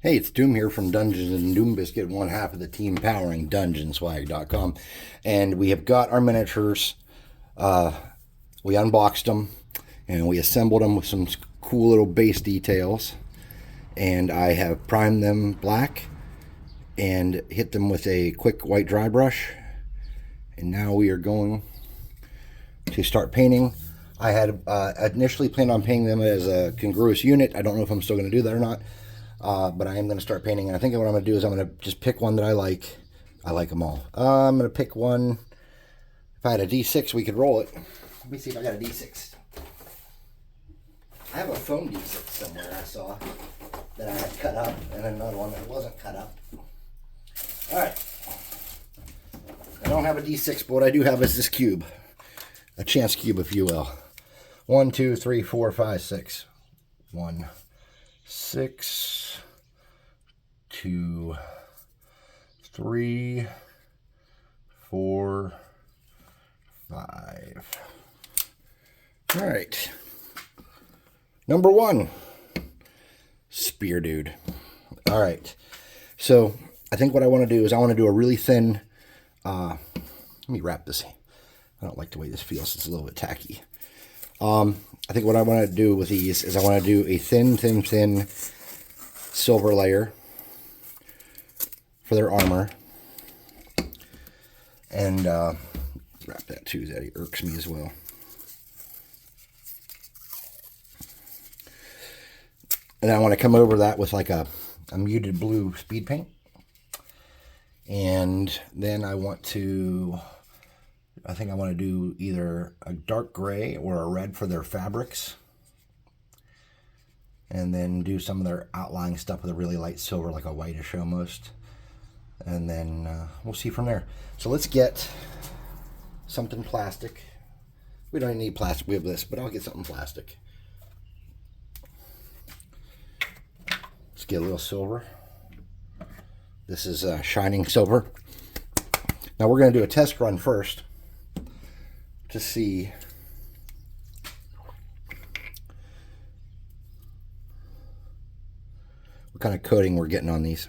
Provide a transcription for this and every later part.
Hey, it's Doom here from Dungeons and Doom Biscuit, one half of the team powering DungeonSwag.com. And we have got our miniatures. We unboxed them and we assembled them with some cool little base details. And I have primed them black and hit them with a quick white dry brush. And now we are going to start painting. I had initially planned on painting them as a congruous unit. I don't know if I'm still going to do that or not. But I am going to start painting. And I think what I'm going to do is I'm going to just pick one that I like. I like them all. I'm going to pick one. If I had a D6, we could roll it. Let me see if I got a D6. I have a foam D6 somewhere I saw that I had cut up, and another one that wasn't cut up. All right. I don't have a D6, but what I do have is this cube. A chance cube, if you will. 1, 2, 3, 4, 5, 6. 1, 6, 2, 3, 4, 5. All right. Number 1, Spear Dude. All right. So I think what I want to do is I want to do a really thin. Let me wrap this. I don't like the way this feels. It's a little bit tacky. I think what I want to do with these is I want to do a thin silver layer for their armor. And wrap that too, that irks me as well. And then I want to come over that with like a muted blue speed paint. And then I think I want to do either a dark gray or a red for their fabrics. And then do some of their outlying stuff with a really light silver, like a whitish almost. And then we'll see from there. So let's get something plastic. We don't need plastic, we have this, but I'll get something plastic. Let's get a little silver. This is shining silver. Now we're going to do a test run first to see what kind of coating we're getting on these.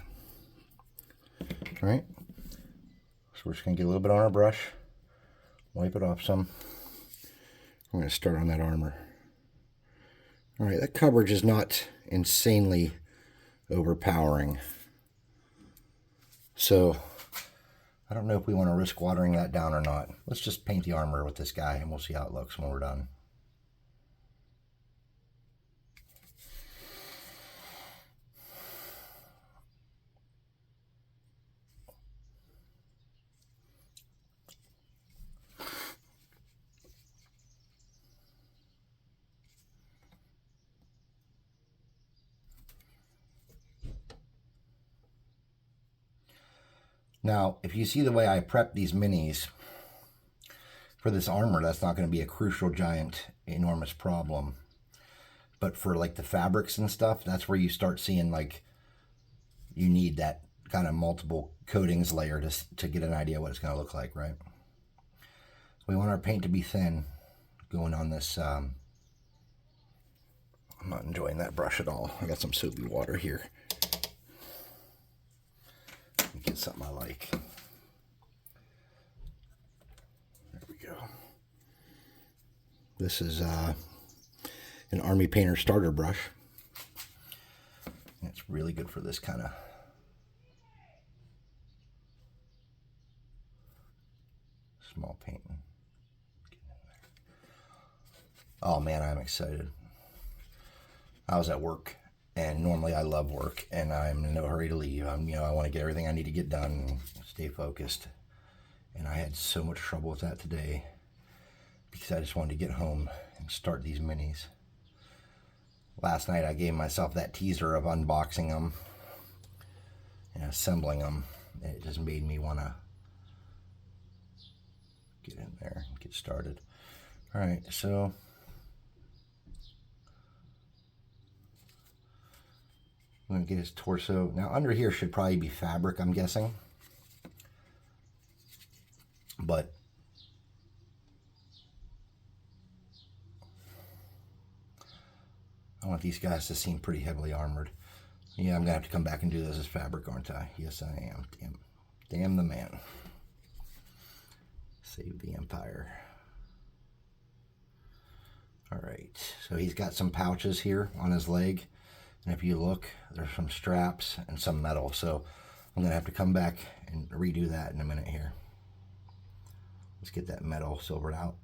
All right. So we're just going to get a little bit on our brush, wipe it off some. We're going to start on that armor. All right, that coverage is not insanely overpowering. So I don't know if we want to risk watering that down or not. Let's just paint the armor with this guy and we'll see how it looks when we're done. Now, if you see the way I prep these minis for this armor, that's not going to be a crucial, giant, enormous problem. But for like the fabrics and stuff, that's where you start seeing like you need that kind of multiple coatings layer to get an idea what it's going to look like, right? We want our paint to be thin going on this. I'm not enjoying that brush at all. I got some soapy water here. Get something I like. There we go. This is an Army Painter starter brush. It's really good for this kind of small painting. Oh man, I'm excited. I was at work. And normally I love work, and I'm in no hurry to leave. I want to get everything I need to get done and stay focused. And I had so much trouble with that today because I just wanted to get home and start these minis. Last night I gave myself that teaser of unboxing them and assembling them. And it just made me want to get in there and get started. All right, so I'm going to get his torso. Now, under here should probably be fabric, I'm guessing. But I want these guys to seem pretty heavily armored. Yeah, I'm gonna have to come back and do this as fabric, aren't I? Yes, I am. Damn the man. Save the empire. All right, so he's got some pouches here on his leg, and if you look, there's some straps and some metal. So I'm gonna have to come back and redo that in a minute here. Let's get that metal silvered out.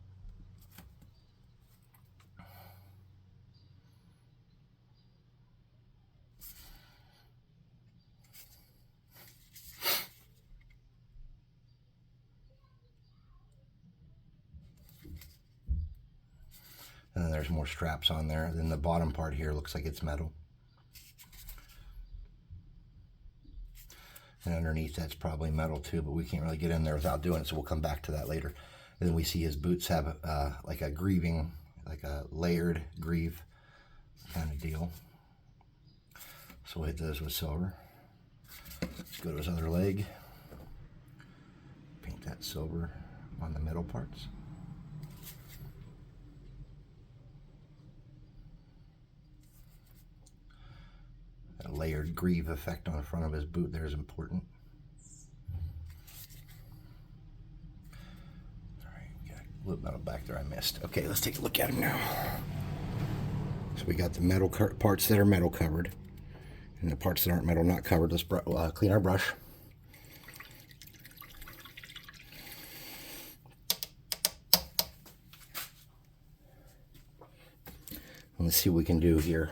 And then there's more straps on there. Then the bottom part here looks like it's metal. And underneath that's probably metal too, but we can't really get in there without doing it, so we'll come back to that later. And then we see his boots have like a greaving, like a layered greave kind of deal. So we'll hit those with silver. Let's go to his other leg. Paint that silver on the middle parts. That layered greave effect on the front of his boot there is important. All right, got a little metal back there I missed. Okay, let's take a look at him now. So we got the metal parts that are metal covered, and the parts that aren't metal not covered. Let's clean our brush. And let's see what we can do here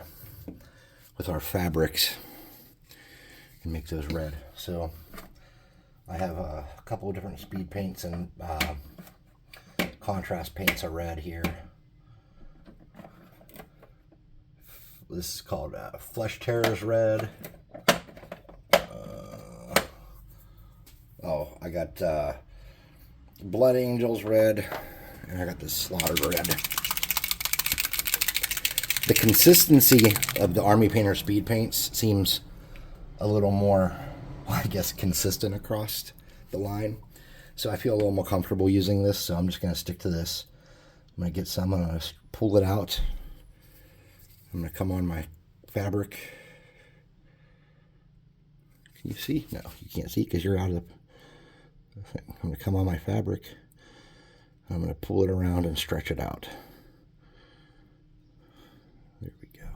with our fabrics and make those red. So I have a couple of different speed paints and contrast paints of red here. This is called Flesh Terrors Red. I got Blood Angels Red, and I got this Slaughtered Red. The consistency of the Army Painter speed paints seems a little more, well, I guess, consistent across the line. So I feel a little more comfortable using this, so I'm just going to stick to this. I'm going to get some, I'm going to pull it out. I'm going to come on my fabric. Can you see? No, you can't see because you're out of the thing. I'm going to come on my fabric. I'm going to pull it around and stretch it out. There we go.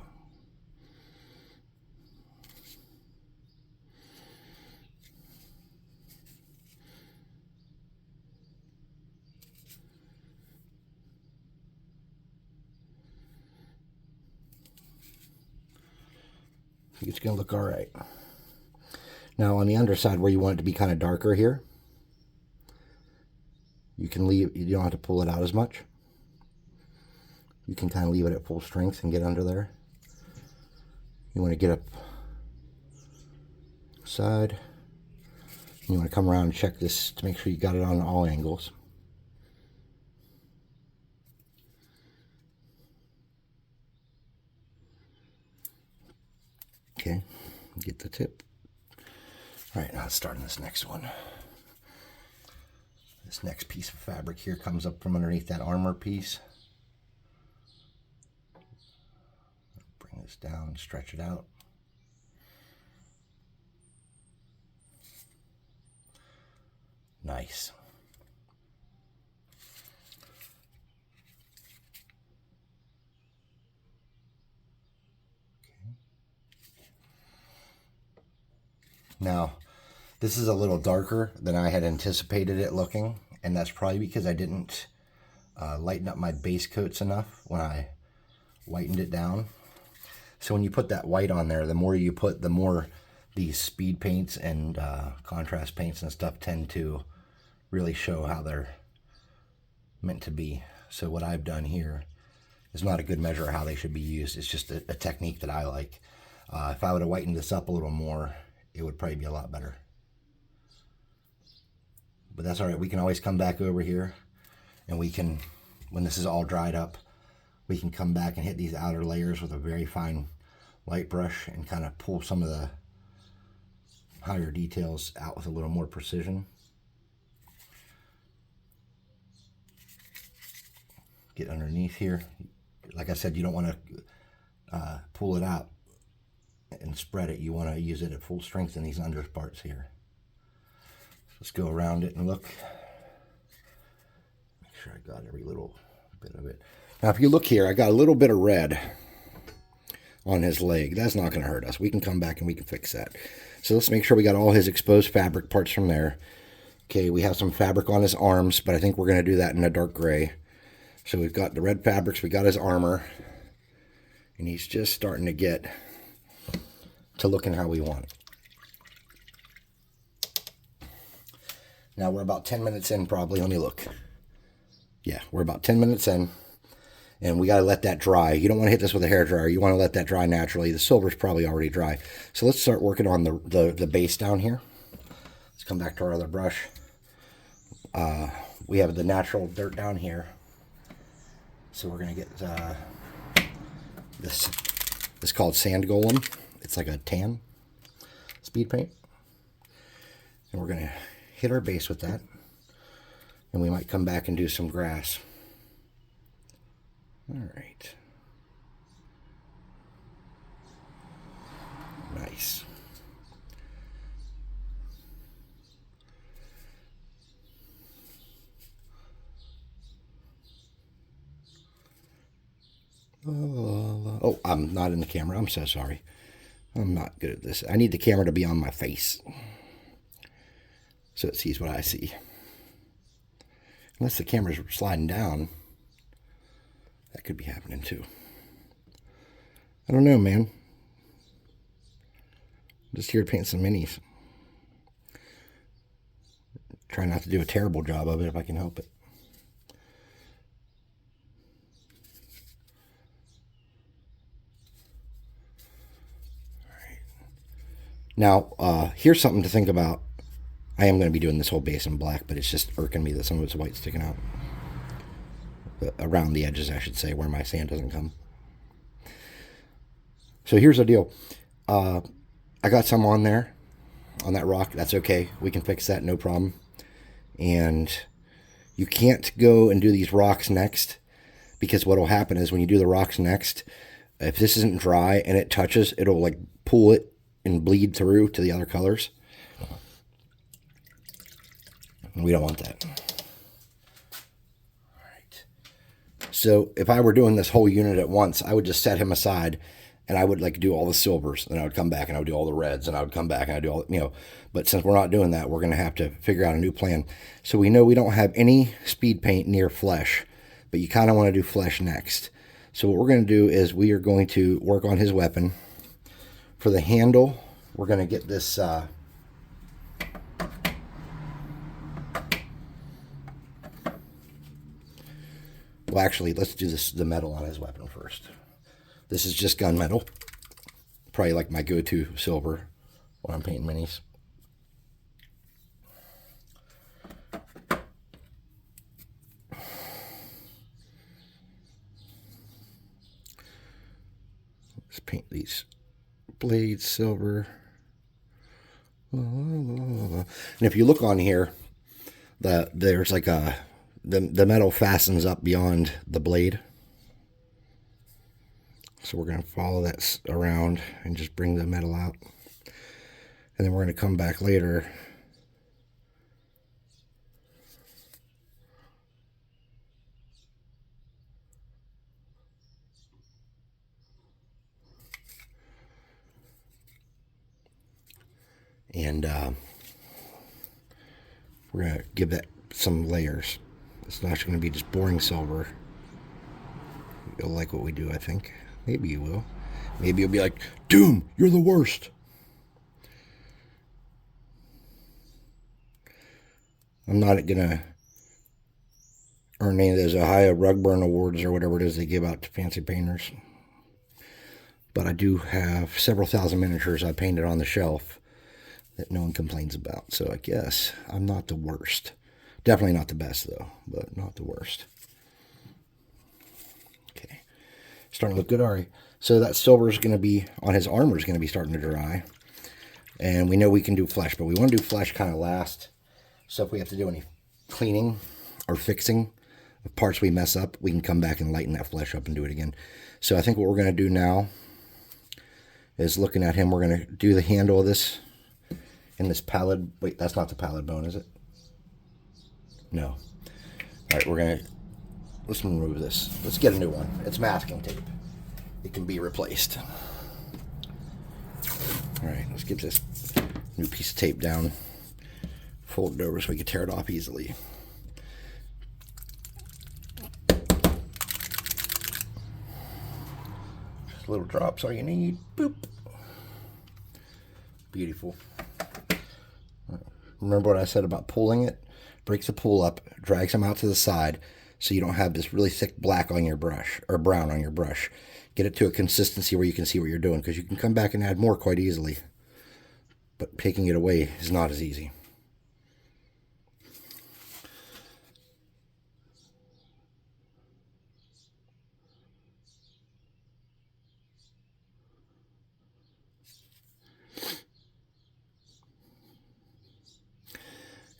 I think it's going to look all right. Now on the underside where you want it to be kind of darker here, you can leave, you don't have to pull it out as much. You can kind of leave it at full strength and get under there. You want to get up side. You want to come around and check this to make sure you got it on all angles. Okay, get the tip. All right, now let's start on this next one. This next piece of fabric here comes up from underneath that armor piece. Bring this down and stretch it out. Nice. Okay. Now, this is a little darker than I had anticipated it looking, and that's probably because I didn't lighten up my base coats enough when I whitened it down. So when you put that white on there, the more you put, the more these speed paints and contrast paints and stuff tend to really show how they're meant to be. So what I've done here is not a good measure of how they should be used. It's just a technique that I like. If I would have whitened this up a little more, it would probably be a lot better. But that's all right. We can always come back over here, and we can, when this is all dried up, we can come back and hit these outer layers with a very fine light brush and kind of pull some of the higher details out with a little more precision. Get underneath here. Like I said, you don't want to pull it out and spread it. You want to use it at full strength in these under parts here. Let's go around it and look. Make sure I got every little bit of it. Now, if you look here, I got a little bit of red on his leg. That's not going to hurt us. We can come back and we can fix that. So let's make sure we got all his exposed fabric parts from there. Okay, we have some fabric on his arms, but I think we're going to do that in a dark gray. So we've got the red fabrics, we got his armor, and he's just starting to get to looking how we want it. Now we're about 10 minutes in probably. Let me look. Yeah, we're about 10 minutes in. And we got to let that dry. You don't want to hit this with a hairdryer. You want to let that dry naturally. The silver's probably already dry. So let's start working on the base down here. Let's come back to our other brush. We have the natural dirt down here. So we're going to get this is called Sand Golem. It's like a tan speed paint. And we're going to hit our base with that. And we might come back and do some grass. All right. Nice. Oh, I'm not in the camera. I'm so sorry. I'm not good at this. I need the camera to be on my face so it sees what I see. Unless the camera's sliding down, that could be happening too. I don't know, man. I'm just here to paint some minis. Try not to do a terrible job of it if I can help it. Now, here's something to think about. I am going to be doing this whole base in black, but it's just irking me that some of it's white sticking out. Around the edges, I should say, where my sand doesn't come. So here's the deal. I got some on there, on that rock. That's okay. We can fix that, no problem. And you can't go and do these rocks next, because what will happen is when you do the rocks next, if this isn't dry and it touches, it'll like pull it and bleed through to the other colors. And we don't want that. All right. So if I were doing this whole unit at once, I would just set him aside and I would like do all the silvers. Then I would come back and I would do all the reds, and I would come back and I'd do all, you know. But since we're not doing that, we're going to have to figure out a new plan. So we know we don't have any speed paint near flesh, but you kind of want to do flesh next. So what we're going to do is we are going to work on his weapon. For the handle, we're going to get this well, actually, let's do the metal on his weapon first. This is just gunmetal. Probably like my go-to silver when I'm painting minis. Let's paint these blades silver. And if you look on here, there's like the metal fastens up beyond the blade. So we're going to follow that around and just bring the metal out. And then we're going to come back later and we're going to give that some layers. It's not going to be just boring silver. You'll like what we do, I think. Maybe you will. Maybe you'll be like, Doom, you're the worst. I'm not going to earn any of those Ohio Rug Burn Awards or whatever it is they give out to fancy painters. But I do have several thousand miniatures I painted on the shelf that no one complains about. So I guess I'm not the worst. Definitely not the best, though, but not the worst. Okay. Starting to look good, all right. So that silver is going to be, on his armor is going to be starting to dry. And we know we can do flesh, but we want to do flesh kind of last. So if we have to do any cleaning or fixing of parts we mess up, we can come back and lighten that flesh up and do it again. So I think what we're going to do now is looking at him. We're going to do the handle of this in this pallid. Wait, that's not the pallid bone, is it? No. All right, let's remove this. Let's get a new one. It's masking tape. It can be replaced. All right, let's get this new piece of tape down, fold it over so we can tear it off easily. Just little drops all you need. Boop. Beautiful. Remember what I said about pulling it? Breaks the pull up, drags them out to the side so you don't have this really thick black on your brush, or brown on your brush. Get it to a consistency where you can see what you're doing, because you can come back and add more quite easily. But taking it away is not as easy.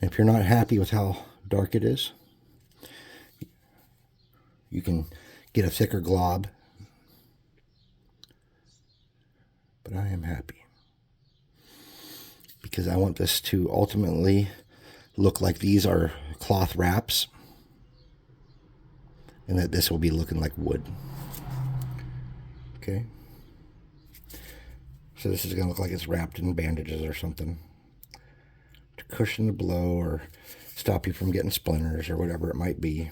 And if you're not happy with how dark it is, you can get a thicker glob. But I am happy, because I want this to ultimately look like these are cloth wraps, and that this will be looking like wood. Okay, so this is going to look like it's wrapped in bandages or something to cushion the blow or stop you from getting splinters or whatever it might be.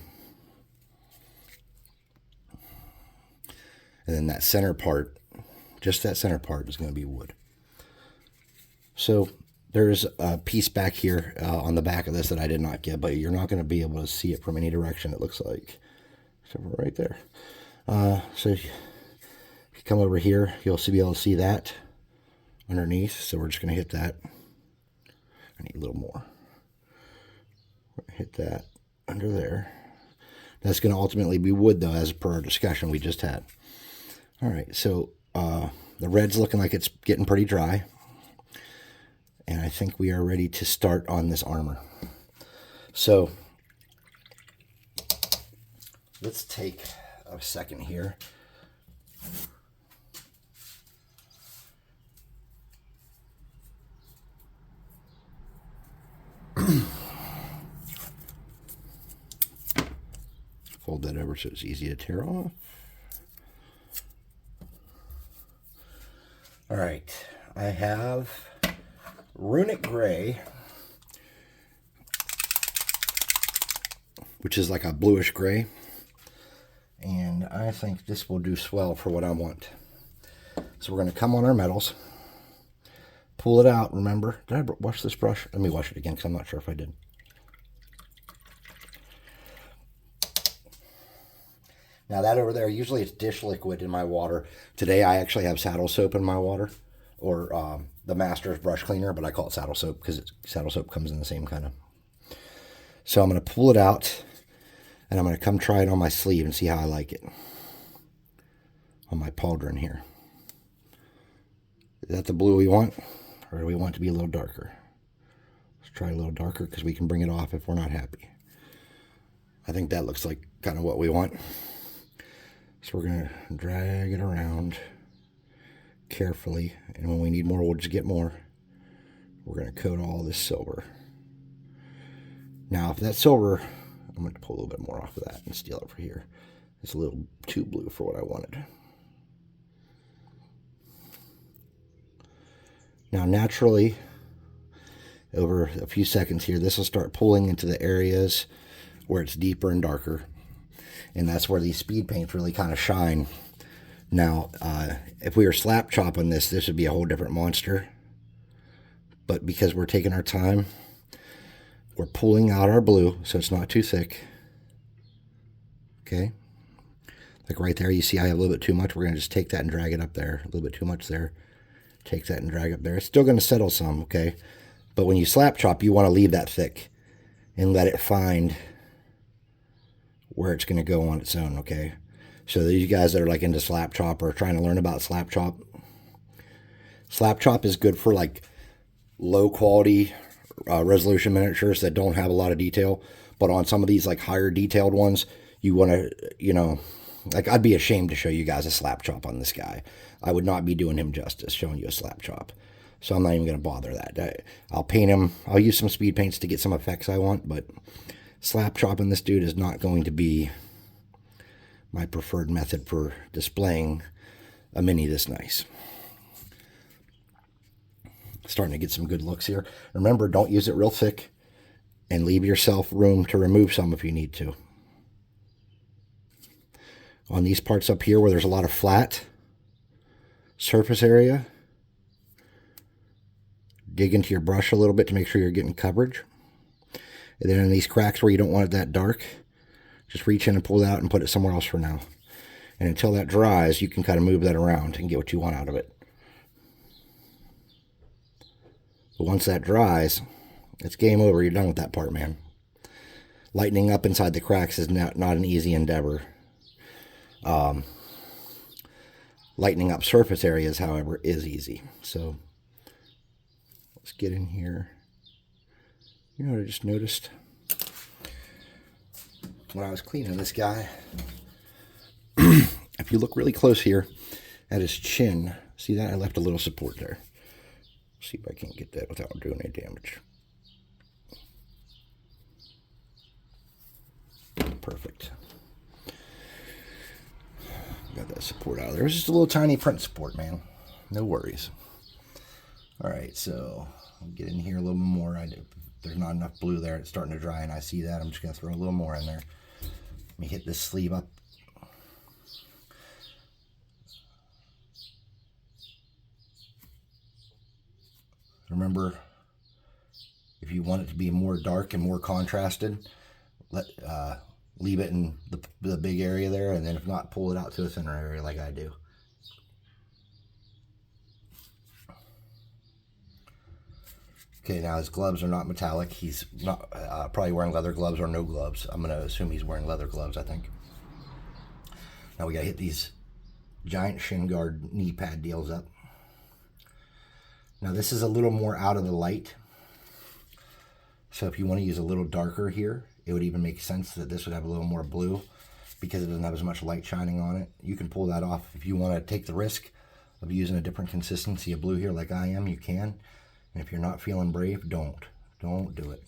And then that center part, just that center part, is going to be wood. So there's a piece back here on the back of this that I did not get, but you're not going to be able to see it from any direction, it looks like. So right there. So if you come over here, you'll be able to see that underneath. So we're just going to hit that. I need a little more. Hit that under there. That's going to ultimately be wood, though, as per our discussion we just had. All right, so the red's looking like it's getting pretty dry. And I think we are ready to start on this armor. So let's take a second here. Fold that over so it's easy to tear off. All right, I have Runic Gray, which is like a bluish gray, and I think this will do swell for what I want. So we're going to come on our metals, pull it out. Remember, did I wash this brush? Let me wash it again because I'm not sure if I did. Now that over there, usually it's dish liquid in my water. Today I actually have saddle soap in my water, or the Master's brush cleaner, but I call it saddle soap because saddle soap comes in the same kind of. So I'm going to pull it out, and I'm going to come try it on my sleeve and see how I like it. On my pauldron here. Is that the blue we want? Or do we want it to be a little darker? Let's try a little darker because we can bring it off if we're not happy. I think that looks like kind of what we want. So we're going to drag it around carefully, and when we need more, we'll just get more. We're going to coat all this silver. Now, if that silver, I'm going to pull a little bit more off of that and steal it over here. It's a little too blue for what I wanted. Now, naturally, over a few seconds here, this will start pulling into the areas where it's deeper and darker. And that's where these speed paints really kind of shine. Now, if we were slap chopping this, this would be a whole different monster. But because we're taking our time, we're pulling out our blue so it's not too thick. Okay? Like right there, you see I have a little bit too much. We're going to just take that and drag it up there. A little bit too much there. Take that and drag up there. It's still going to settle some, okay? But when you slap chop, you want to leave that thick and let it find where it's going to go on its own, okay? So these guys that are like into slap chop or trying to learn about slap chop is good for like low quality resolution miniatures that don't have a lot of detail. But on some of these like higher detailed ones, you want to, you know, Like, I'd be ashamed to show you guys a slap chop on this guy. I would not be doing him justice showing you a slap chop. So I'm not even going to bother that. I'll paint him. I'll use some speed paints to get some effects I want, but slap chopping this dude is not going to be my preferred method for displaying a mini this nice. Starting to get some good looks here. Remember, don't use it real thick, and leave yourself room to remove some if you need to. On these parts up here where there's a lot of flat surface area, dig into your brush a little bit to make sure you're getting coverage. And then in these cracks where you don't want it that dark, just reach in and pull it out and put it somewhere else for now. And until that dries, you can kind of move that around and get what you want out of it. But once that dries, it's game over. You're done with that part, man. Lightening up inside the cracks is not an easy endeavor. Lightening up surface areas, however, is easy. So let's get in here. You know what I just noticed? When I was cleaning this guy, if you look really close here at his chin, see that? I left a little support there. See if I can't get that without doing any damage. Perfect. Got that support out of there. It was just a little tiny print support, man. No worries. All right, so I'll get in here a little more. There's not enough blue there. It's starting to dry, and I see that. I'm just going to throw a little more in there. Let me hit this sleeve up. Remember, if you want it to be more dark and more contrasted, leave it in the big area there, and then if not, pull it out to a thinner area like I do. Okay, now his gloves are not metallic. He's not probably wearing leather gloves or no gloves. I'm going to assume he's wearing leather gloves, I think. Now we got to hit these giant shin guard knee pad deals up. Now this is a little more out of the light. So if you want to use a little darker here, it would even make sense that this would have a little more blue because it doesn't have as much light shining on it. You can pull that off. If you want to take the risk of using a different consistency of blue here like I am, you can. And if you're not feeling brave, don't do it.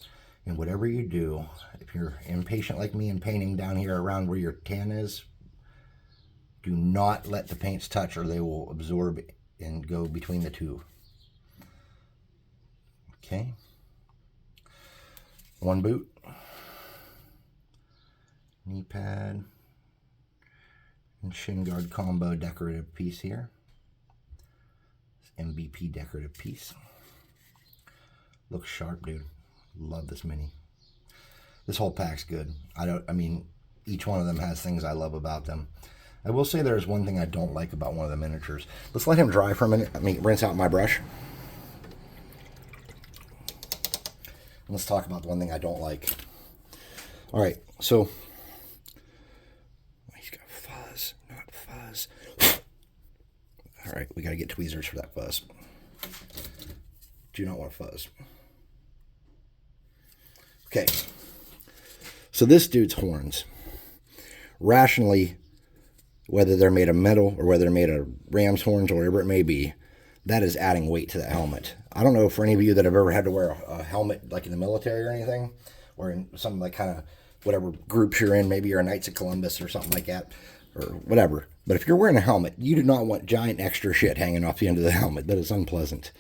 And whatever you do, if you're impatient like me and painting down here around where your tan is, do not let the paints touch or they will absorb and go between the two. Okay. One boot. Knee pad. And shin guard combo decorative piece here. MVP decorative piece. Looks sharp, dude. Love this mini. This whole pack's good. I mean, each one of them has things I love about them. I will say there's one thing I don't like about one of the miniatures. Let's let him dry for a minute. Let me rinse out my brush. Let's talk about the one thing I don't like. All right, so he's got fuzz, not fuzz. All right, we got to get tweezers for that fuzz. Do not want fuzz. Okay, so this dude's horns. Rationally, whether they're made of metal or whether they're made of ram's horns or whatever it may be, that is adding weight to the helmet. I don't know for any of you that have ever had to wear a helmet like in the military or anything, or in some like kind of whatever groups you're in, maybe you're a Knights of Columbus or something like that, or whatever. But if you're wearing a helmet, you do not want giant extra shit hanging off the end of the helmet. That is unpleasant.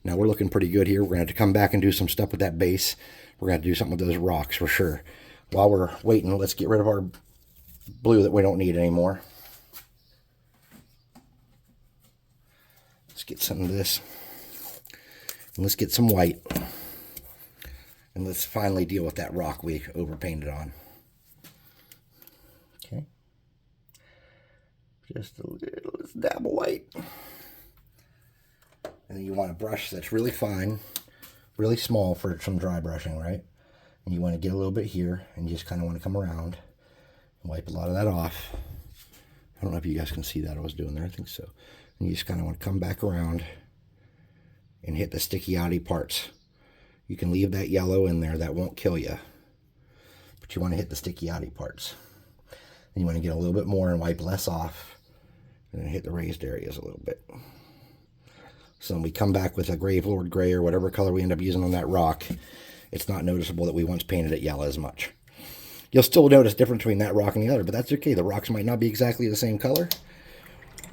Now we're looking pretty good here. We're going to have to come back and do some stuff with that base. We're going to do something with those rocks for sure. While we're waiting, let's get rid of our blue that we don't need anymore. Let's get some of this. And let's get some white. And let's finally deal with that rock we overpainted on. Okay. Just a little, let's dabble white. And then you want a brush that's really fine, really small for some dry brushing, right? And you want to get a little bit here, and you just kind of want to come around and wipe a lot of that off. I don't know if you guys can see that I was doing there. I think so. And you just kind of want to come back around and hit the sticky outy parts. You can leave that yellow in there. That won't kill you. But you want to hit the sticky outy parts. And you want to get a little bit more and wipe less off. And hit the raised areas a little bit. So when we come back with a Gravelord Gray or whatever color we end up using on that rock, it's not noticeable that we once painted it yellow as much. You'll still notice difference between that rock and the other, but that's okay. The rocks might not be exactly the same color,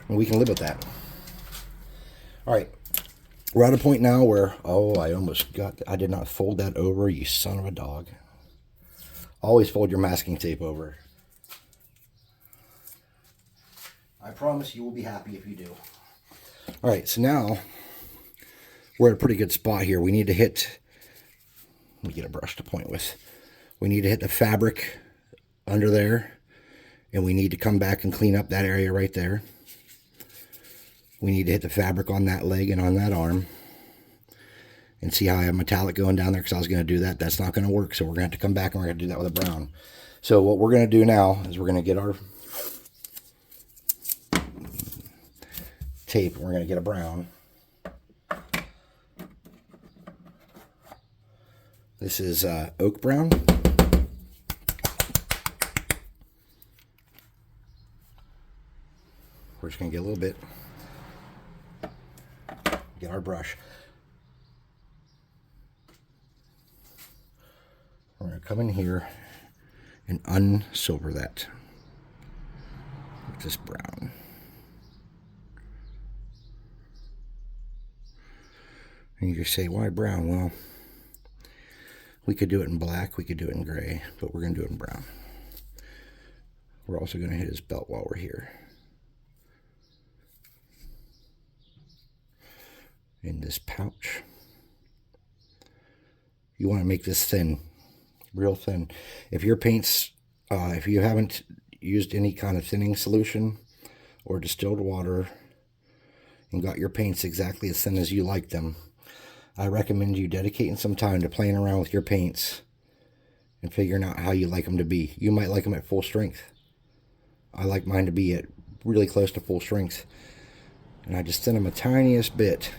and we can live with that. All right, we're at a point now where, oh, I did not fold that over, you son of a dog. Always fold your masking tape over. I promise you will be happy if you do. All right, so now we're at a pretty good spot here. We need to hit, let me get a brush to point with. We need to hit the fabric under there, and we need to come back and clean up that area right there. We need to hit the fabric on that leg and on that arm. And see how I have metallic going down there, because I was going to do that. That's not going to work, so we're going to have to come back and we're going to do that with a brown. So what we're going to do now is we're going to get our tape and we're going to get a brown. This is oak brown. We're just going to get a little bit. Get our brush. We're going to come in here and unsilver that with this brown. And you just say, why brown? Well, we could do it in black, we could do it in gray, but we're going to do it in brown. We're also going to hit his belt while we're here. In this pouch. You want to make this thin, real thin. If your paints, if you haven't used any kind of thinning solution or distilled water and got your paints exactly as thin as you like them, I recommend you dedicating some time to playing around with your paints and figuring out how you like them to be. You might like them at full strength. I like mine to be at really close to full strength. And I just thin them a tiniest bit.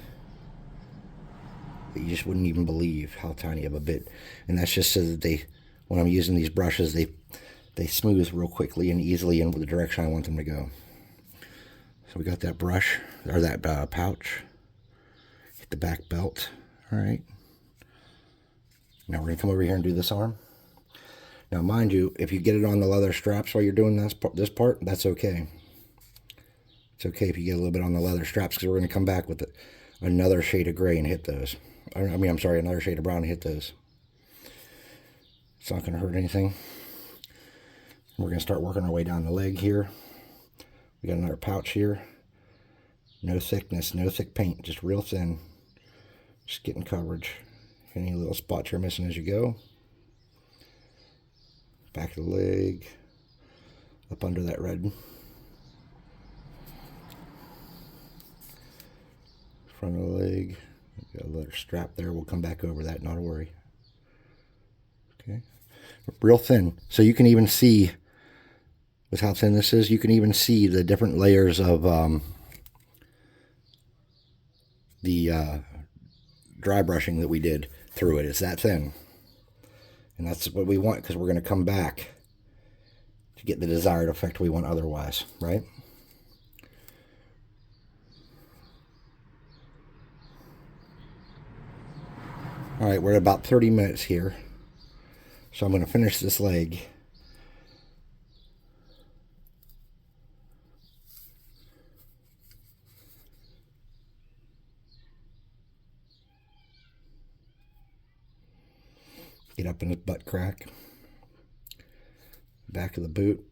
You just wouldn't even believe how tiny of a bit. And that's just so that they, when I'm using these brushes, they smooth real quickly and easily in the direction I want them to go. So we got that brush, or that pouch. Hit the back belt. All right. Now we're going to come over here and do this arm. Now mind you, if you get it on the leather straps while you're doing this part, that's okay. It's okay if you get a little bit on the leather straps, because we're going to come back with another shade of gray and hit those. Another shade of brown and hit those. It's not going to hurt anything. We're going to start working our way down the leg here. We got another pouch here. No thickness, no thick paint, just real thin. Just getting coverage. Any little spots you're missing as you go. Back of the leg. Up under that red. Front of the leg. Got a leather strap there. We'll come back over that, not a worry. Okay. Real thin. So you can even see, with how thin this is, you can even see the different layers of the dry brushing that we did through it. It's that thin. And that's what we want, because we're going to come back to get the desired effect we want otherwise, right? All right, we're at about 30 minutes here. So I'm going to finish this leg. Get up in his butt crack. Back of the boot.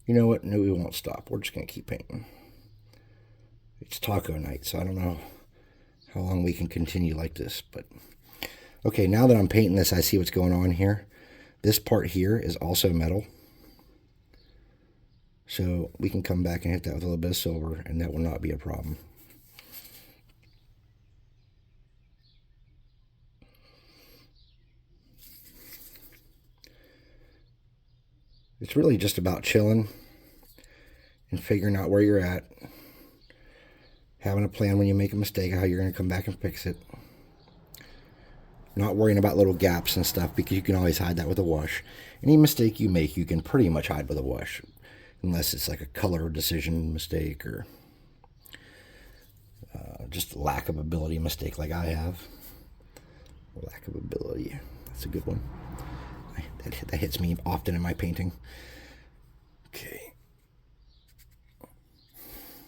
You know what? No, we won't stop. We're just going to keep painting. It's taco night, so I don't know how long we can continue like this. But okay, now that I'm painting this, I see what's going on here. This part here is also metal. So we can come back and hit that with a little bit of silver, and that will not be a problem. It's really just about chilling and figuring out where you're at. Having a plan when you make a mistake, how you're going to come back and fix it. Not worrying about little gaps and stuff, because you can always hide that with a wash. Any mistake you make, you can pretty much hide with a wash. Unless it's like a color decision mistake or just lack of ability mistake like I have. Lack of ability. That's a good one. That hits me often in my painting. Okay.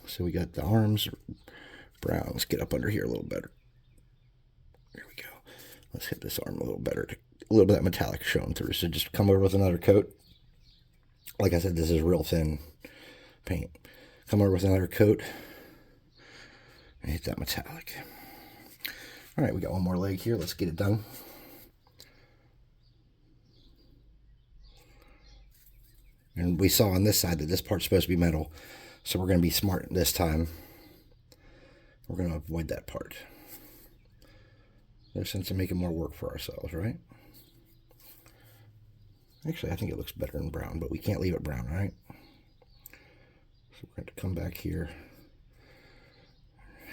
So we got the arms brown. Let's get up under here a little better. There we go. Let's hit this arm a little better. A little bit of that metallic showing through. So just come over with another coat. Like I said, this is real thin paint. Come over with another coat and hit that metallic. All right, we got one more leg here. Let's get it done. And we saw on this side that this part's supposed to be metal, so we're going to be smart this time. We're going to avoid that part. No sense in making more work for ourselves, right? Actually, I think it looks better in brown, but we can't leave it brown, right? So we're going to come back here.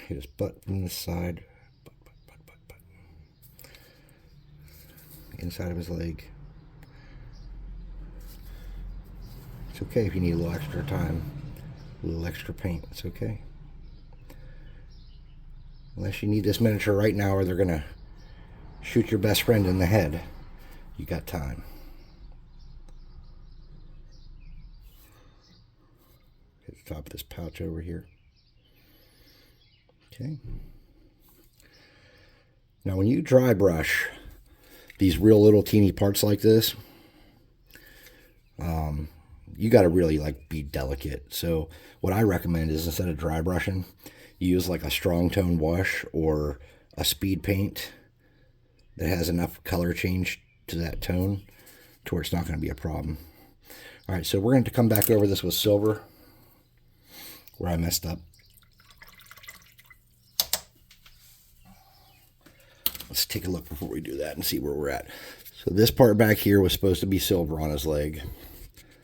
Hit his butt from this side. Butt. Inside of his leg. It's okay if you need a little extra time, a little extra paint. It's okay. Unless you need this miniature right now or they're going to shoot your best friend in the head. You got time. Hit the top of this pouch over here. Okay. Now when you dry brush these real little teeny parts like this, you got to really like be delicate. So what I recommend is, instead of dry brushing, you use like a strong tone wash or a speed paint that has enough color change to that tone to where it's not going to be a problem. All right, so we're going to come back over this with silver where I messed up. Let's take a look before we do that and see where we're at. So this part back here was supposed to be silver on his leg,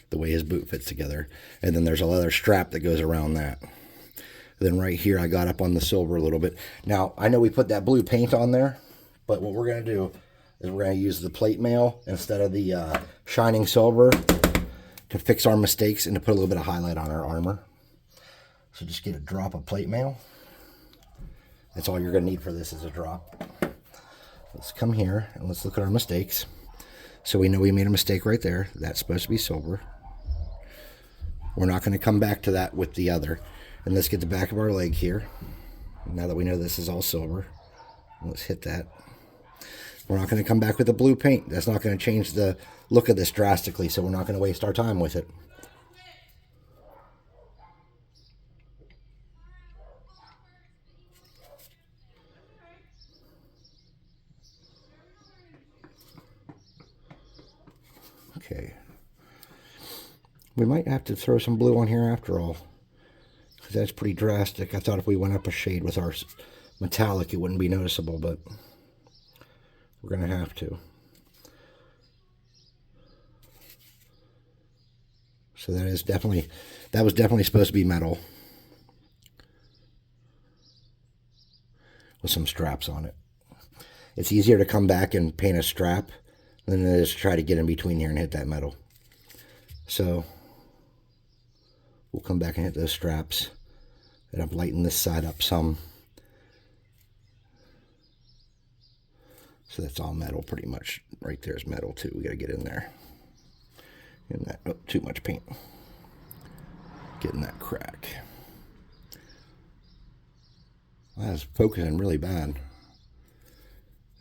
the way his boot fits together. And then there's a leather strap that goes around that. Then right here, I got up on the silver a little bit. Now, I know we put that blue paint on there, but what we're going to do is we're going to use the plate mail instead of the shining silver to fix our mistakes and to put a little bit of highlight on our armor. So just get a drop of plate mail. That's all you're going to need for this, is a drop. Let's come here and let's look at our mistakes. So we know we made a mistake right there. That's supposed to be silver. We're not going to come back to that with the other. And let's get the back of our leg here. Now that we know this is all silver, let's hit that. We're not going to come back with the blue paint. That's not going to change the look of this drastically, so we're not going to waste our time with it. Okay. We might have to throw some blue on here after all, because that's pretty drastic. I thought if we went up a shade with our metallic, it wouldn't be noticeable, but we're going to have to. So that was definitely supposed to be metal with some straps on it. It's easier to come back and paint a strap than it is to try to get in between here and hit that metal. So we'll come back and hit those straps, and I've lightened this side up some. So that's all metal pretty much. Right there's metal too. We got to get in there. In that, oh, too much paint. Getting that crack. That is focusing really bad.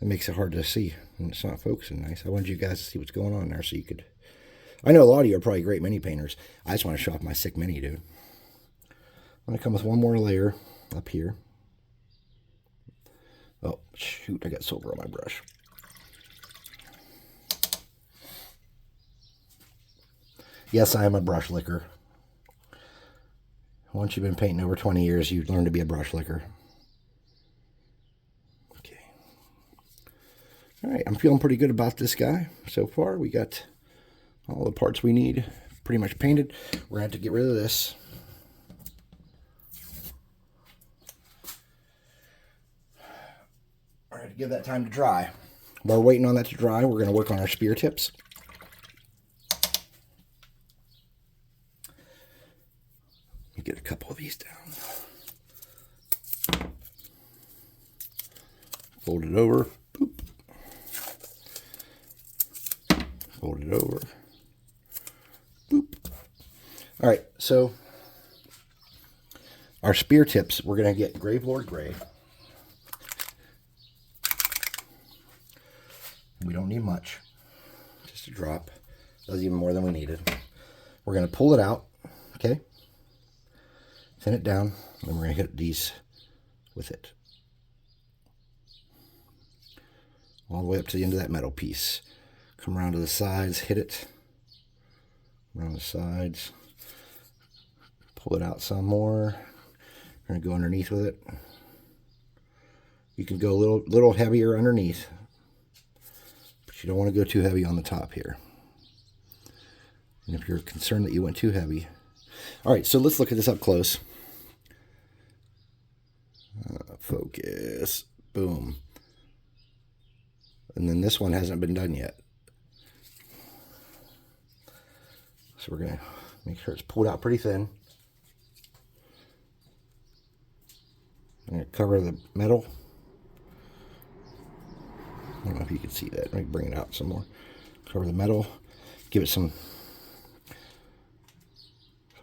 It makes it hard to see, and it's not focusing nice. I wanted you guys to see what's going on there so you could... I know a lot of you are probably great mini painters. I just want to show off my sick mini, dude. I'm going to come with one more layer up here. Oh, shoot, I got silver on my brush. Yes, I am a brush licker. Once you've been painting over 20 years, you learn to be a brush licker. Okay. All right, I'm feeling pretty good about this guy so far. We got all the parts we need pretty much painted. We're going to have to get rid of this. All right, give that time to dry. While we're waiting on that to dry, we're going to work on our spear tips. Let me get a couple of these down. Fold it over. Boop. Fold it over. Boop. All right, so our spear tips, we're going to get Gravelord Gray. We don't need much, just a drop. That was even more than we needed. We're going to pull it out, okay? Thin it down, and we're going to hit these with it. All the way up to the end of that metal piece. Come around to the sides, hit it. Around the sides. Pull it out some more. We're going to go underneath with it. You can go a little heavier underneath. But you don't want to go too heavy on the top here. And if you're concerned that you went too heavy. Alright, so let's look at this up close. Focus. Boom. And then this one hasn't been done yet. So we're going to make sure it's pulled out pretty thin. I'm going to cover the metal. I don't know if you can see that. Let me bring it out some more. Cover the metal. Give it some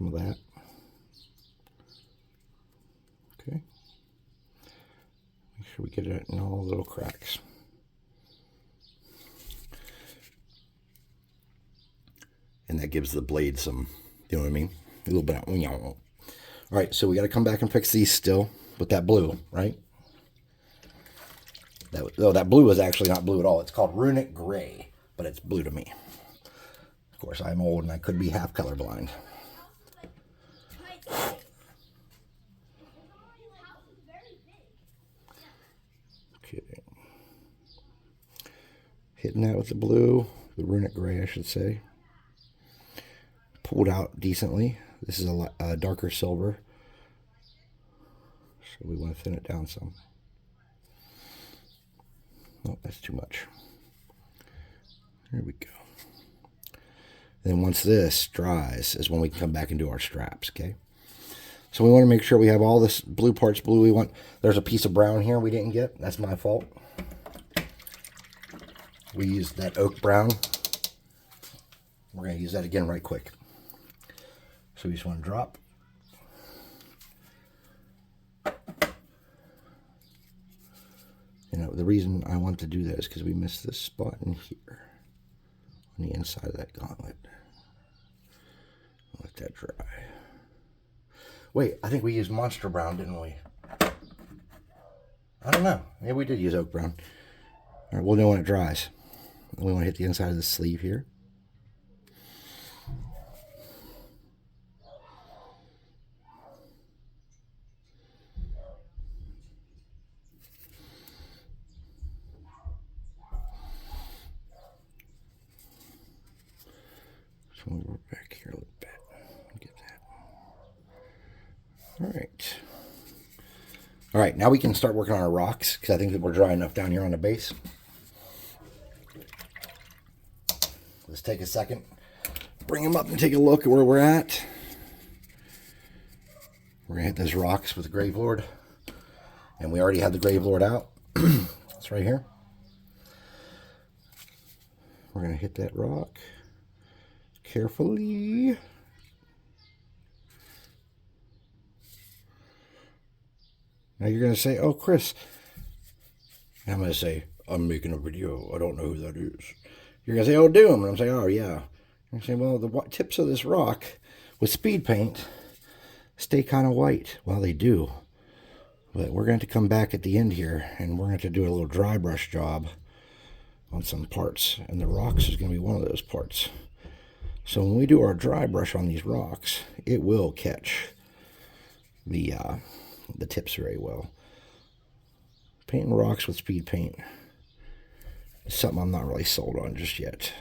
of that. Okay. Make sure we get it in all the little cracks. And that gives the blade some, you know what I mean? A little bit. All right, so we got to come back and fix these still with that blue, right? That blue is actually not blue at all. It's called Runic Gray, but it's blue to me. Of course, I'm old and I could be half colorblind. Okay. Hitting that with the blue, the Runic Gray, I should say. Pulled out decently. This is a darker silver, so we want to thin it down some. Oh, that's too much. There we go. Then once this dries is when we can come back and do our straps, okay? So we want to make sure we have all this blue parts blue we want. There's a piece of brown here we didn't get. That's my fault. We used that oak brown. We're going to use that again right quick. So we just want to drop. You know, the reason I want to do that is because we missed this spot in here on the inside of that gauntlet. Let that dry. Wait, I think we used Monster Brown, didn't we? I don't know. Maybe we did use Oak Brown. All right, we'll know when it dries. We want to hit the inside of the sleeve here. So we'll work back here a little bit. Get that. All right. All right, now we can start working on our rocks because I think that we're dry enough down here on the base. Let's take a second, bring them up and take a look at where we're at. We're gonna hit those rocks with the Gravelord, and we already had the Gravelord out. It's right here. We're gonna hit that rock carefully. Now you're gonna say, "Oh, Chris," and I'm gonna say, "I'm making a video. I don't know who that is." You're going to say, "Oh, Doom." And I'm saying, "Oh, yeah." You're going to say, "Well, the tips of this rock with speed paint stay kind of white." Well, they do. But we're going to come back at the end here, and we're going to do a little dry brush job on some parts. And the rocks is going to be one of those parts. So when we do our dry brush on these rocks, it will catch the tips very well. Painting rocks with speed paint. Something I'm not really sold on just yet.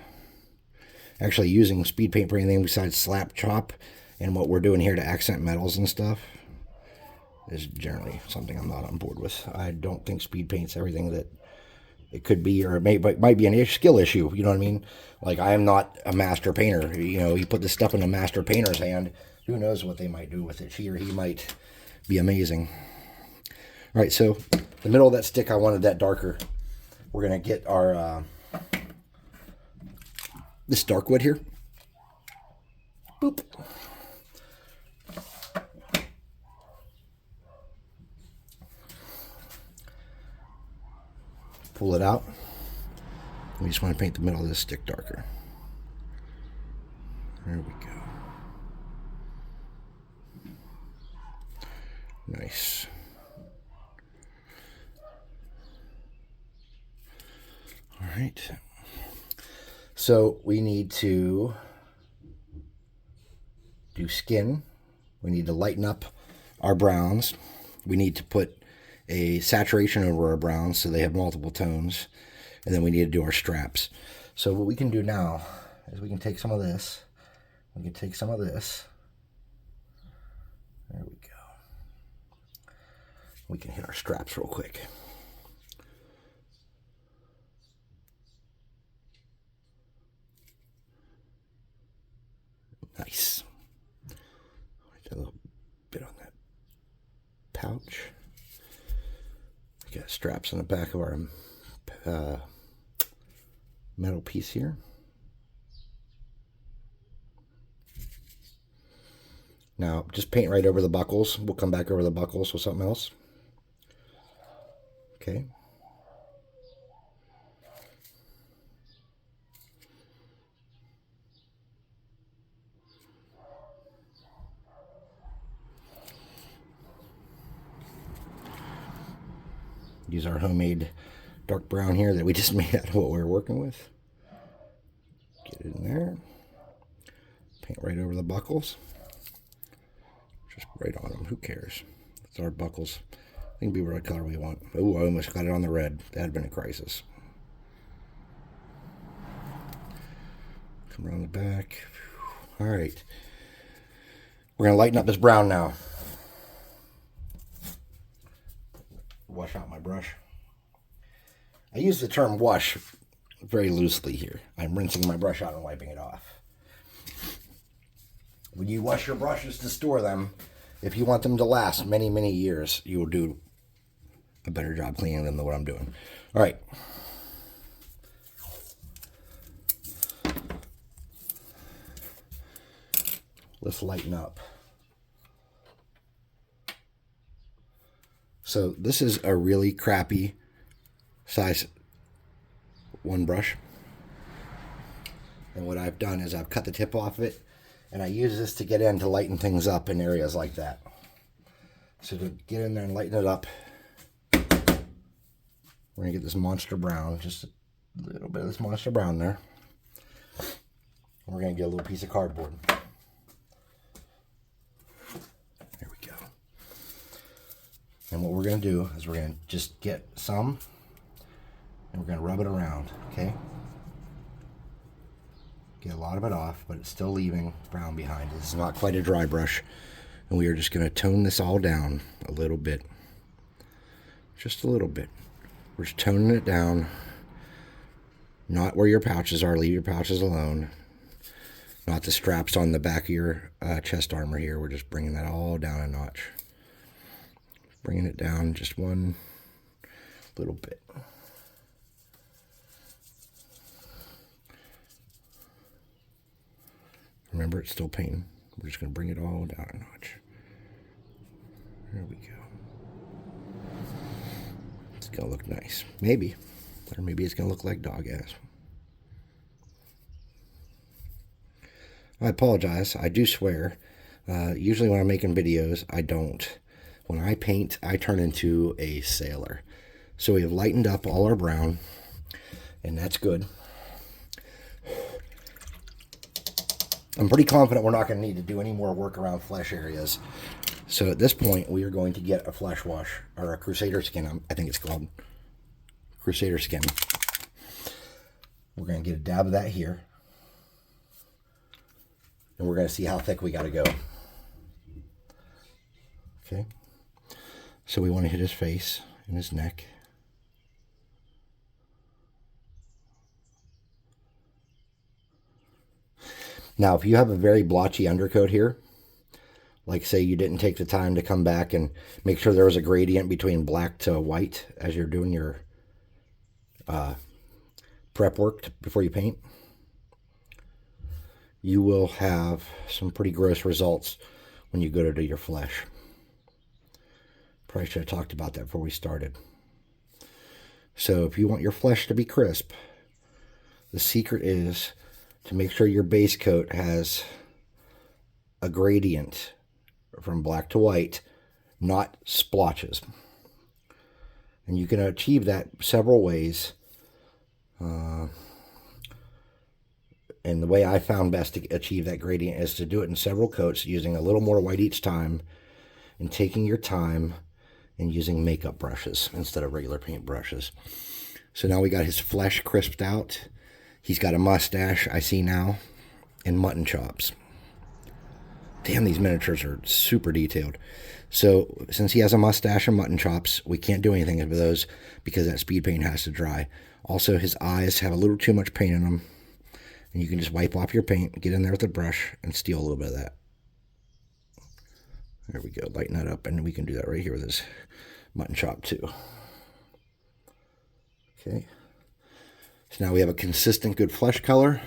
Actually, using speed paint for anything besides slap chop and what we're doing here to accent metals and stuff is generally something I'm not on board with. I don't think speed paint's everything that It could be, or it might be a skill issue. You know what I mean? Like, I am not a master painter. You know, you put this stuff in a master painter's hand, who knows what they might do with it. She or he might be amazing. All right, so the middle of that stick, I wanted that darker. We're going to get our, this dark wood here. Boop. Pull it out. We just want to paint the middle of this stick darker. There we go. Nice. All right. So we need to do skin. We need to lighten up our browns. We need to put a saturation over our browns so they have multiple tones. And then we need to do our straps. So what we can do now is we can take some of this. We can take some of this. There we go. We can hit our straps real quick. Nice. A little bit on that pouch. We got straps on the back of our metal piece here. Now, just paint right over the buckles. We'll come back over the buckles with something else. Okay. Use our homemade dark brown here that we just made out of what we were working with. Get it in there. Paint right over the buckles. Just right on them. Who cares? It's our buckles. They can be what color we want. Oh, I almost got it on the red. That had been a crisis. Come around the back. All right. We're going to lighten up this brown now. Wash out my brush. I use the term wash very loosely here. I'm rinsing my brush out and wiping it off. When you wash your brushes to store them, if you want them to last many, many years, you will do a better job cleaning them than what I'm doing. All right. Let's lighten up. So this is a really crappy size 1 brush. And what I've done is I've cut the tip off it, and I use this to get in to lighten things up in areas like that. So to get in there and lighten it up, we're going to get this monster brown, just a little bit of this monster brown there. We're going to get a little piece of cardboard. There we go. And what we're going to do is we're going to just get some, and we're going to rub it around, okay? Get a lot of it off, but it's still leaving brown behind. This is not quite a dry brush. And we are just going to tone this all down a little bit. Just a little bit. We're just toning it down. Not where your pouches are. Leave your pouches alone. Not the straps on the back of your chest armor here. We're just bringing that all down a notch. Bringing it down just one little bit. Remember, it's still painting. We're just going to bring it all down a notch. There we go. It's going to look nice. Maybe. Or maybe it's going to look like dog ass. I apologize. I do swear. Usually when I'm making videos, I don't. When I paint, I turn into a sailor. So we have lightened up all our brown, and that's good. I'm pretty confident we're not going to need to do any more work around flesh areas. So at this point, we are going to get a flesh wash, or a Crusader skin, I think it's called. Crusader skin. We're going to get a dab of that here. And we're going to see how thick we got to go. Okay. So we want to hit his face and his neck. Now, if you have a very blotchy undercoat here, like say you didn't take the time to come back and make sure there was a gradient between black to white as you're doing your prep work before you paint, you will have some pretty gross results when you go to do your flesh. Probably should have talked about that before we started. So if you want your flesh to be crisp, the secret is to make sure your base coat has a gradient from black to white, not splotches. And you can achieve that several ways. And the way I found best to achieve that gradient is to do it in several coats, using a little more white each time, and taking your time and using makeup brushes instead of regular paint brushes. So now we got his flesh crisped out. He's got a mustache, I see now, and mutton chops. Damn, these miniatures are super detailed. So since he has a mustache and mutton chops, we can't do anything with those because that speed paint has to dry. Also, his eyes have a little too much paint in them. And you can just wipe off your paint, get in there with a brush, and steal a little bit of that. There we go, lighten that up, and we can do that right here with this mutton chop too. Okay. So now we have a consistent, good flesh color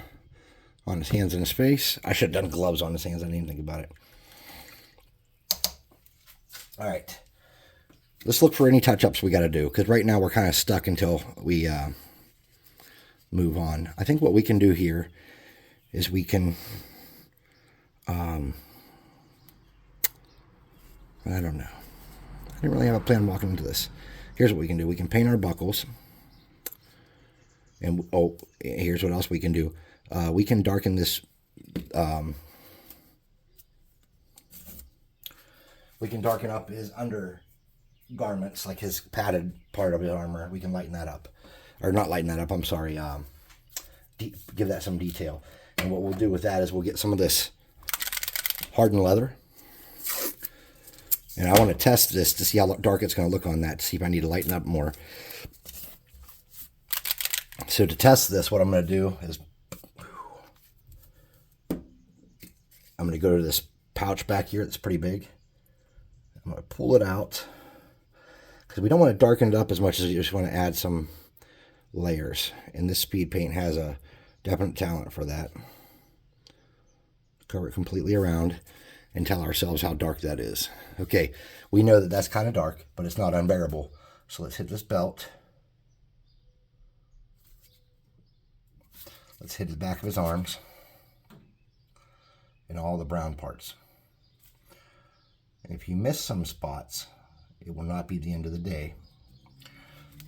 on his hands and his face. I should have done gloves on his hands. I didn't even think about it. All right. Let's look for any touch-ups we got to do, because right now we're kind of stuck until we move on. I think what we can do here is we can, I don't know. I didn't really have a plan walking into this. Here's what we can do. We can paint our buckles. And, oh, here's what else we can do. We can darken this, we can darken up his undergarments, like his padded part of his armor. We can lighten that up. Or not lighten that up, I'm sorry. Give that some detail. And what we'll do with that is we'll get some of this hardened leather. And I want to test this to see how dark it's going to look on that, to see if I need to lighten up more. So to test this, what I'm going to do is I'm going to go to this pouch back here that's pretty big. I'm going to pull it out because we don't want to darken it up as much as you just want to add some layers. And this speed paint has a definite talent for that. Cover it completely around and tell ourselves how dark that is. Okay, we know that that's kind of dark, but it's not unbearable. So let's hit this belt. Let's hit the back of his arms and all the brown parts. And if you miss some spots, it will not be the end of the day.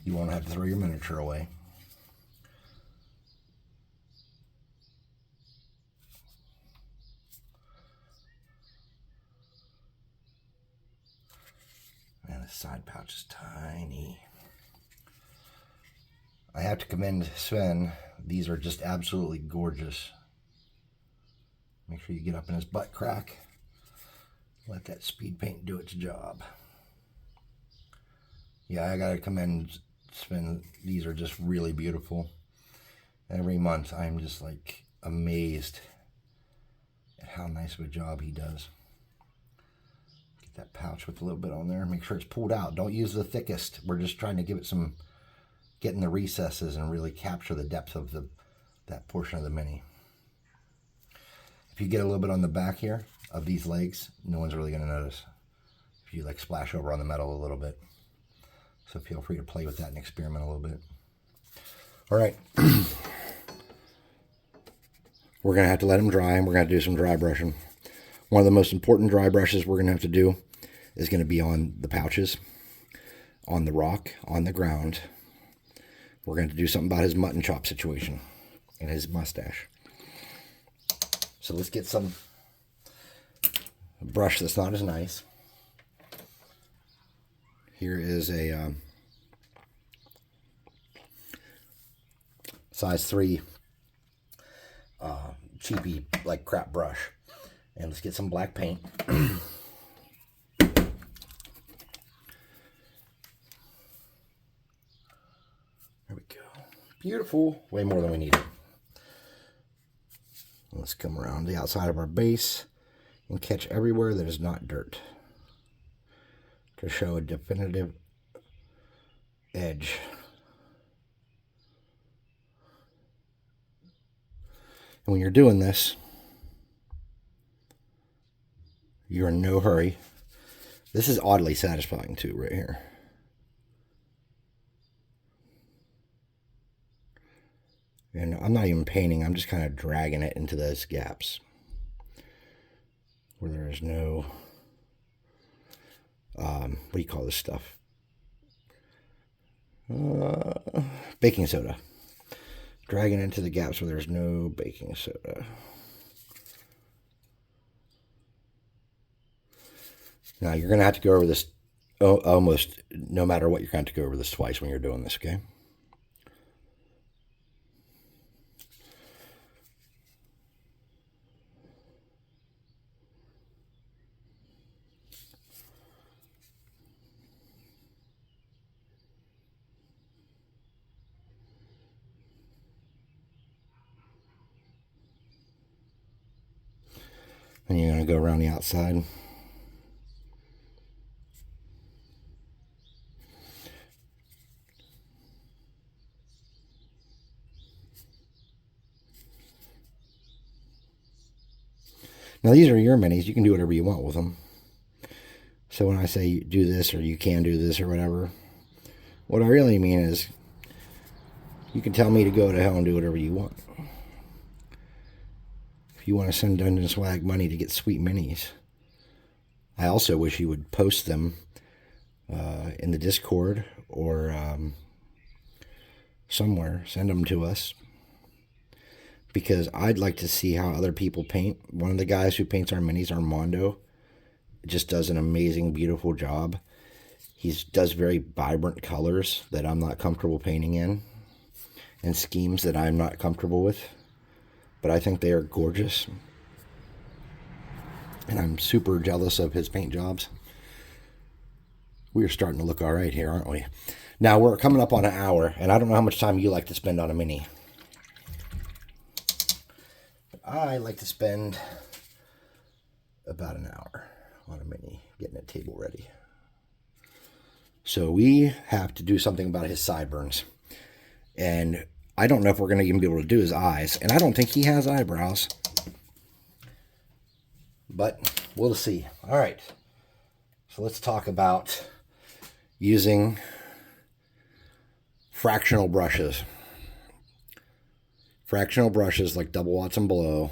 You won't have to throw your miniature away. Man, this side pouch is tiny. I have to commend Sven. These are just absolutely gorgeous. Make sure you get up in his butt crack. Let that speed paint do its job. Yeah, I gotta commend Sven. These are just really beautiful. Every month I'm just like amazed at how nice of a job he does. Get that pouch with a little bit on there. Make sure it's pulled out. Don't use the thickest. We're just trying to give it some, get in the recesses and really capture the depth of that portion of the mini. If you get a little bit on the back here of these legs, no one's really going to notice. If you like splash over on the metal a little bit. So feel free to play with that and experiment a little bit. All right. We're going to have to let them dry, and we're going to do some dry brushing. One of the most important dry brushes we're going to have to do is going to be on the pouches, on the rock, on the ground. We're going to do something about his mutton chop situation and his mustache. So let's get some brush that's not as nice. Here is a size 3 cheapy like crap brush. And let's get some black paint. There we go. Beautiful. Way more than we needed. Let's come around the outside of our base and catch everywhere that is not dirt to show a definitive edge. And when you're doing this, you're in no hurry. This is oddly satisfying too, right here. And I'm not even painting, I'm just kind of dragging it into those gaps where there is no, what do you call this stuff? Baking soda. Dragging into the gaps where there's no baking soda. Now you're going to have to go over this almost no matter what. You're going to have to go over this twice when you're doing this, okay? And you're going to go around the outside. Now these are your minis. You can do whatever you want with them. So when I say do this or you can do this or whatever, what I really mean is you can tell me to go to hell and do whatever you want. If you want to send DungeonSwag money to get sweet minis, I also wish you would post them in the Discord or somewhere. Send them to us. Because I'd like to see how other people paint. One of the guys who paints our minis, Armando, just does an amazing, beautiful job. He does very vibrant colors that I'm not comfortable painting in, and schemes that I'm not comfortable with. But I think they are gorgeous. And I'm super jealous of his paint jobs. We're starting to look all right here, aren't we? Now, we're coming up on an hour, and I don't know how much time you like to spend on a mini. I like to spend about an hour on a mini, getting a table ready. So we have to do something about his sideburns. And I don't know if we're going to even be able to do his eyes. And I don't think he has eyebrows. But we'll see. All right. So let's talk about using fractional brushes. Fractional brushes like double Watts and below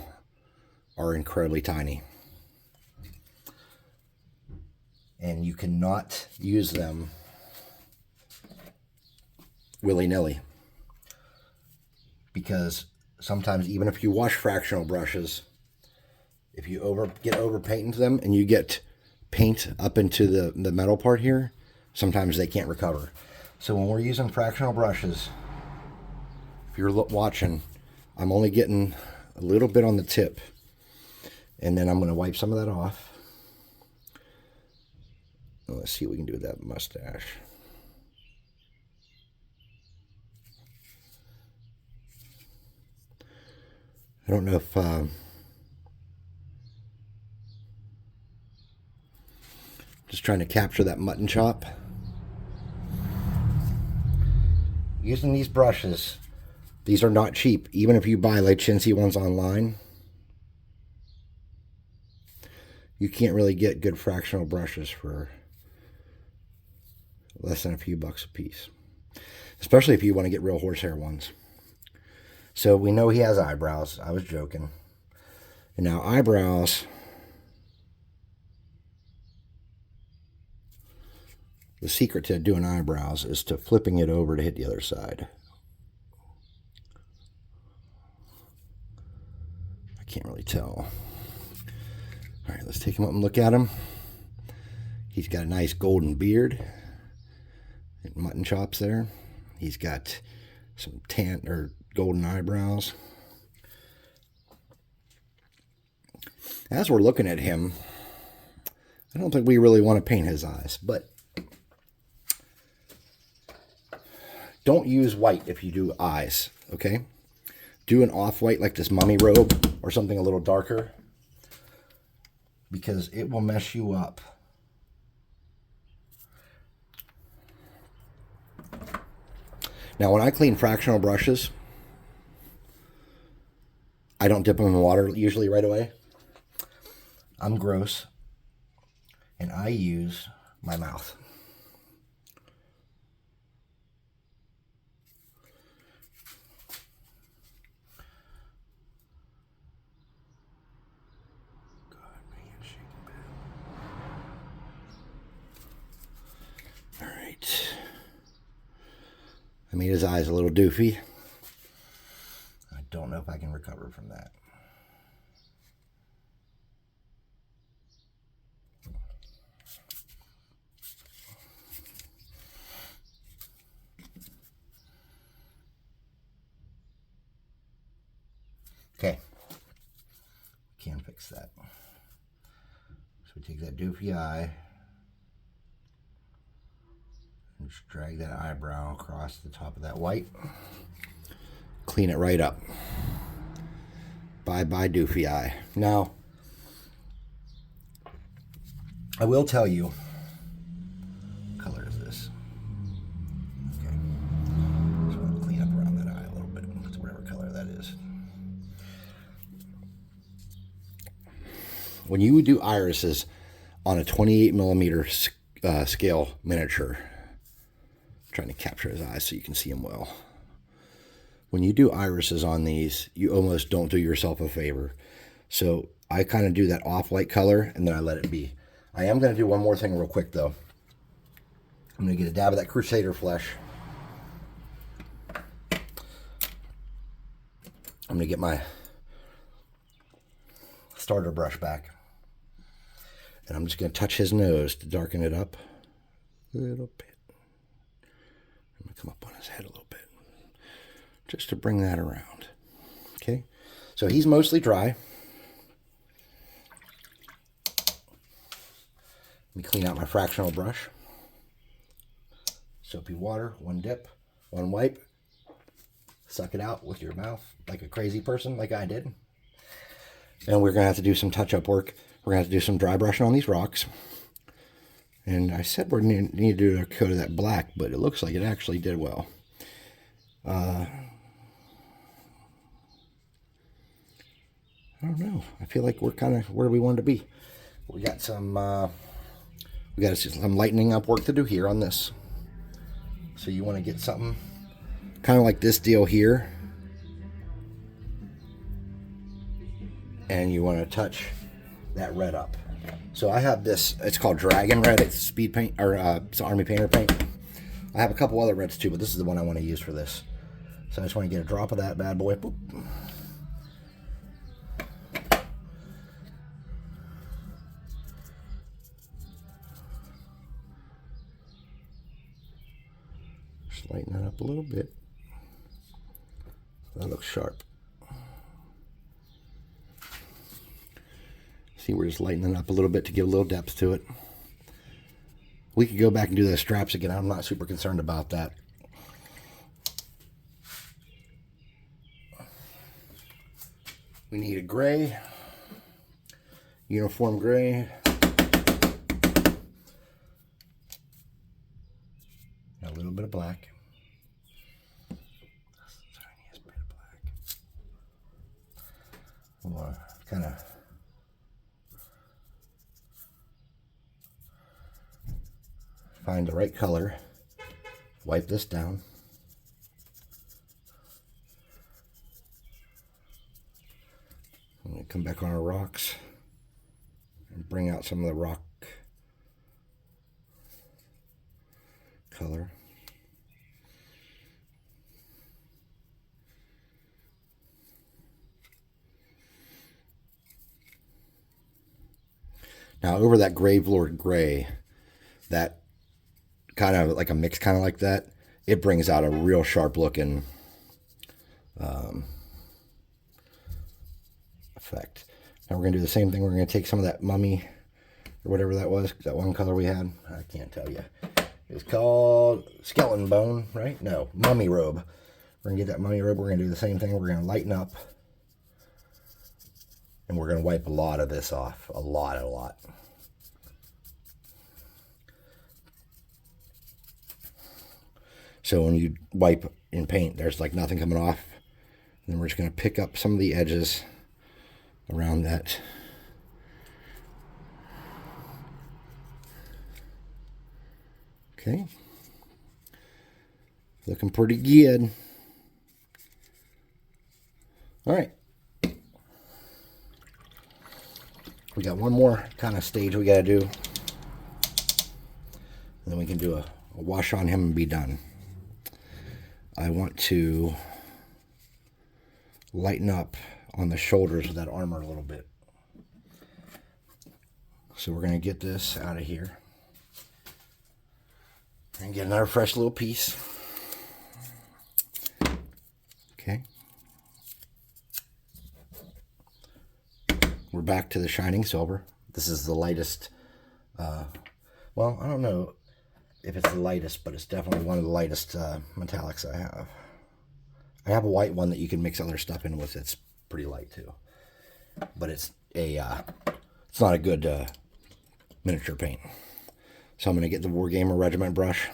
are incredibly tiny. And you cannot use them willy-nilly. Because sometimes even if you wash fractional brushes, if you get over paint into them and you get paint up into the metal part here, sometimes they can't recover. So when we're using fractional brushes, if you're watching, I'm only getting a little bit on the tip. And then I'm going to wipe some of that off. Let's see what we can do with that mustache. I don't know if... just trying to capture that mutton chop. Using these brushes... These are not cheap, even if you buy like chintzy ones online. You can't really get good fractional brushes for less than a few bucks a piece. Especially if you want to get real horsehair ones. So we know he has eyebrows. I was joking. And now eyebrows... The secret to doing eyebrows is to flipping it over to hit the other side. Can't really tell. All right, let's take him up and look at him. He's got a nice golden beard and mutton chops there. He's got some tan or golden eyebrows. As we're looking at him, I don't think we really want to paint his eyes, but don't use white if you do eyes, okay? do an off-white like this mummy robe or something a little darker, because it will mess you up. Now, when I clean fractional brushes, I don't dip them in water usually right away. I'm gross, and I use my mouth. All right. I made his eyes a little doofy. I don't know if I can recover from that. Okay. Can fix that. So we take that doofy eye and just drag that eyebrow across the top of that white. Clean it right up. Bye-bye doofy eye. Now, I will tell you, what color is this? Okay. Just want to clean up around that eye a little bit. It's whatever color that is. When you do irises on a 28 millimeter scale miniature, I'm trying to capture his eyes so you can see him well. When you do irises on these, you almost don't do yourself a favor. So I kind of do that off-white color, and then I let it be. I am going to do one more thing real quick, though. I'm going to get a dab of that Crusader flesh. I'm going to get my starter brush back. And I'm just going to touch his nose to darken it up a little bit. I'm going to come up on his head a little bit, just to bring that around. Okay, so he's mostly dry. Let me clean out my fractional brush. Soapy water, one dip, one wipe. Suck it out with your mouth like a crazy person, like I did. And we're going to have to do some touch-up work. We're going to have to do some dry brushing on these rocks. And I said we need to do a coat of that black, but it looks like it actually did well. I don't know. I feel like we're kind of where we wanted to be. We got some lightening up work to do here on this. So you want to get something kind of like this deal here, and you want to touch that red up. So I have this. It's called Dragon Red. It's speed paint, or it's Army Painter paint. I have a couple other reds too, but this is the one I want to use for this. So I just want to get a drop of that bad boy. Boop. Just lighten that up a little bit. That looks sharp. See, we're just lightening it up a little bit to give a little depth to it. We could go back and do the straps again. I'm not super concerned about that. We need a gray, uniform gray. A little bit of black. Tiniest bit of black. We'll kind of find the right color. Wipe this down. I'm going to come back on our rocks and bring out some of the rock color. Now over that Gravelord gray, that kind of like a mix kind of like that, it brings out a real sharp looking effect. Now we're going to do the same thing. We're going to take some of that mummy or whatever that was, that one color we had. I can't tell you. It's called skeleton bone, right? No, mummy robe. We're We're going to get that mummy robe. We're going to do the same thing. We're going to lighten up. And we're going to wipe a lot of this off. A lot. So when you wipe in paint, there's like nothing coming off. And then we're just going to pick up some of the edges around that. Okay. Looking pretty good. All right. We got one more kind of stage we got to do. And then we can do a wash on him and be done. I want to lighten up on the shoulders of that armor a little bit. So we're going to get this out of here. And get another fresh little piece. Okay. We're back to the shining silver. This is the lightest, well, I don't know if it's the lightest, but it's definitely one of the lightest metallics I have. I have a white one that you can mix other stuff in with. It's pretty light too. But it's it's not a good miniature paint. So I'm going to get the Wargamer Regiment brush.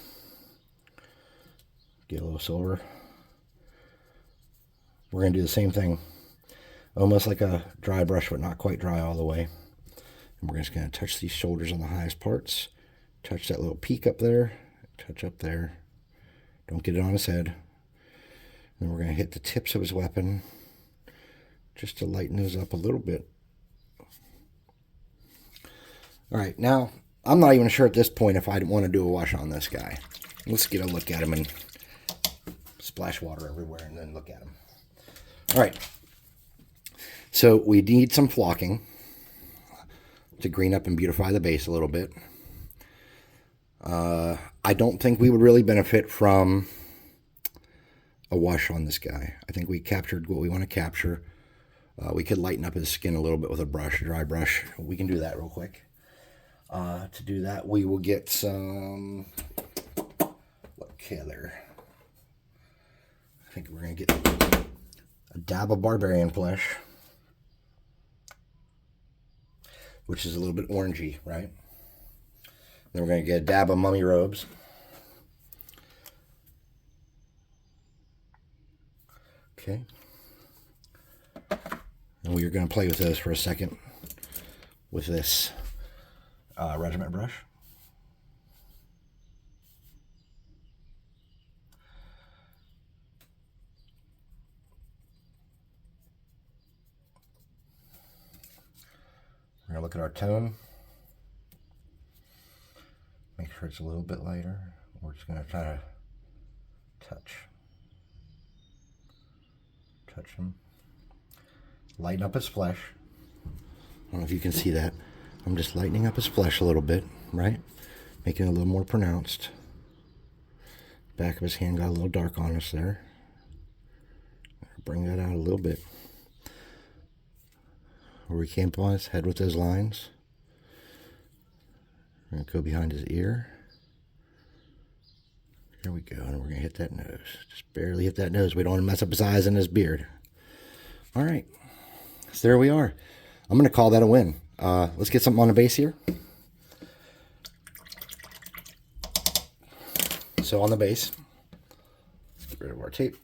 Get a little silver. We're going to do the same thing. Almost like a dry brush, but not quite dry all the way. And we're just going to touch these shoulders on the highest parts. Touch that little peak up there. Touch up there. Don't get it on his head. Then we're going to hit the tips of his weapon. Just to lighten those up a little bit. Alright, now, I'm not even sure at this point if I'd want to do a wash on this guy. Let's get a look at him and splash water everywhere and then look at him. Alright. So we need some flocking to green up and beautify the base a little bit. I don't think we would really benefit from a wash on this guy. I think we captured what we want to capture. We could lighten up his skin a little bit with a brush, a dry brush. We can do that real quick. To do that, we will get some, what color? I think we're going to get a dab of barbarian flesh. Which is a little bit orangey, right? Then we're going to get a dab of mummy robes. Okay. And we are going to play with those for a second with this regiment brush. We're going to look at our tone. Make sure it's a little bit lighter. We're just going to try to touch him. Lighten up his flesh. I don't know if you can see that. I'm just lightening up his flesh a little bit, right? Making it a little more pronounced. Back of his hand got a little dark on us there. Bring that out a little bit. Where we camp on his head with those lines. We're going to go behind his ear. There we go. And we're going to hit that nose. Just barely hit that nose. We don't want to mess up his eyes and his beard. All right. So there we are. I'm going to call that a win. Let's get something on the base here. So on the base, let's get rid of our tape.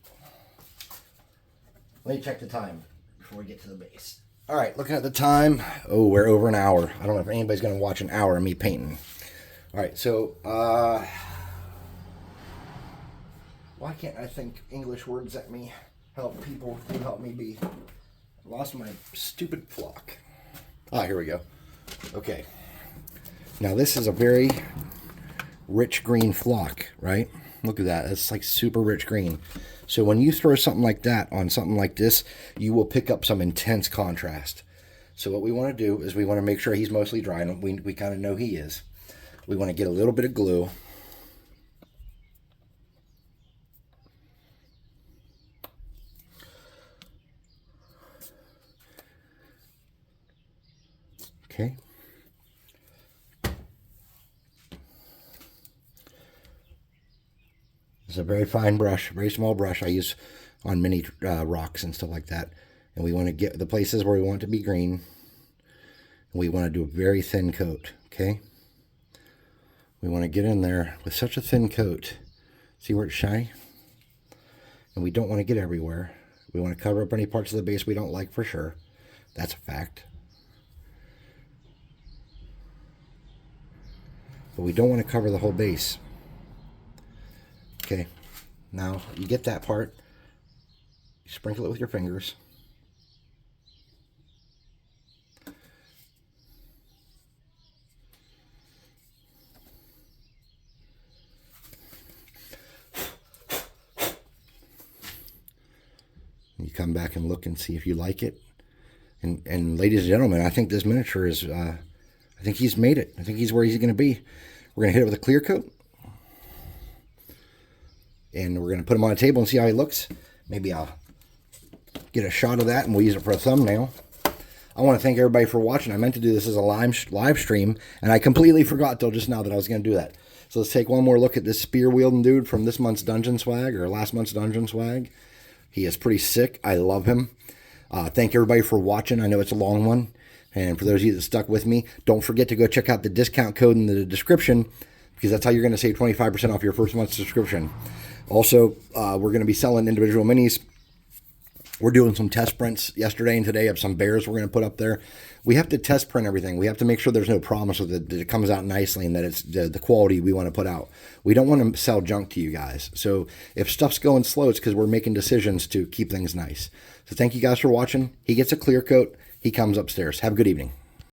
Let me check the time before we get to the base. All right, looking at the time. Oh, we're over an hour. I don't know if anybody's going to watch an hour of me painting. All right, so why can't I think English words that me help people who help me be? I lost my stupid flock. Ah, here we go. Okay. Now this is a very rich green flock, right? Look at that. It's like super rich green. So when you throw something like that on something like this, you will pick up some intense contrast. So what we want to do is we want to make sure he's mostly dry, and we kind of know he is. We want to get a little bit of glue. Okay. It's a very fine brush, very small brush I use on mini rocks and stuff like that. And we want to get the places where we want it to be green. We want to do a very thin coat, okay? We want to get in there with such a thin coat. See where it's shiny? And we don't want to get everywhere. We want to cover up any parts of the base we don't like for sure. That's a fact. But we don't want to cover the whole base. Okay, now you get that part. You sprinkle it with your fingers. You come back and look and see if you like it. And ladies and gentlemen, I think this miniature is, I think he's made it. I think he's where he's going to be. We're going to hit it with a clear coat. And we're going to put him on a table and see how he looks. Maybe I'll get a shot of that and we'll use it for a thumbnail. I want to thank everybody for watching. I meant to do this as a live stream, and I completely forgot till just now that I was going to do that. So let's take one more look at this spear-wielding dude from this month's Dungeon Swag, or last month's Dungeon Swag. He is pretty sick. I love him. Thank everybody for watching. I know it's a long one. And for those of you that stuck with me, don't forget to go check out the discount code in the description, because that's how you're going to save 25% off your first month's subscription. Also, we're going to be selling individual minis. We're doing some test prints yesterday and today of some bears we're going to put up there. We have to test print everything. We have to make sure there's no problems with it, that it comes out nicely and that it's the quality we want to put out. We don't want to sell junk to you guys. So if stuff's going slow, it's because we're making decisions to keep things nice. So thank you guys for watching. He gets a clear coat. He comes upstairs. Have a good evening.